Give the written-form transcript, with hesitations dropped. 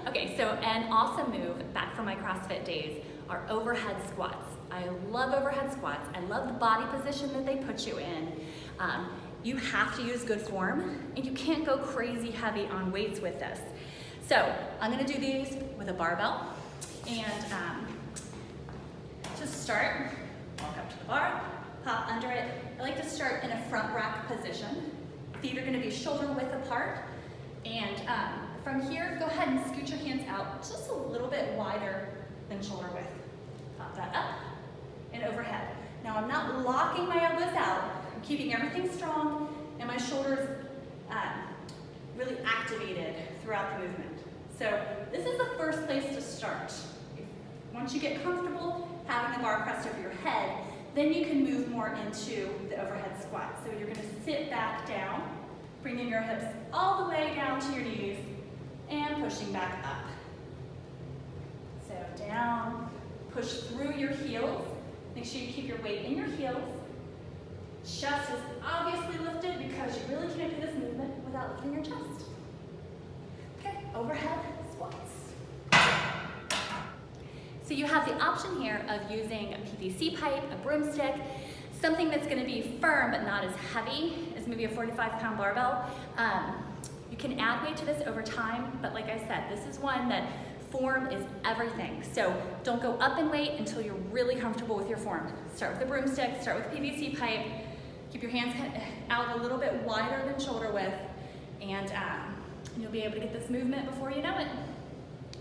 Okay, so an awesome move back from my CrossFit days are overhead squats. I love overhead squats. I love the body position that they put you in. You have to use good form, and you can't go crazy heavy on weights with this. So I'm gonna do these with a barbell, and to start, walk up to the bar, pop under it. I like to start in a front rack position. Feet are gonna be shoulder width apart, and from here, go ahead and scoot your hands out just a little bit wider than shoulder width. Pop that up and overhead. Now I'm not locking my elbows out. I'm keeping everything strong and my shoulders really activated throughout the movement. So this is the first place to start. Once you get comfortable having the bar pressed over your head, then you can move more into the overhead squat. So you're gonna sit back down, bringing your hips all the way down to your knees and pushing back up. So down, push through your heels. Make sure you keep your weight in your heels. Chest is obviously lifted because you really can't do this movement without lifting your chest. Okay, overhead squats. So you have the option here of using a PVC pipe, a broomstick, something that's gonna be firm but not as heavy as maybe a 45-pound barbell. You can add weight to this over time, but like I said, this is one that form is everything. So don't go up in weight until you're really comfortable with your form. Start with the broomstick, start with PVC pipe, keep your hands out a little bit wider than shoulder width, and you'll be able to get this movement before you know it.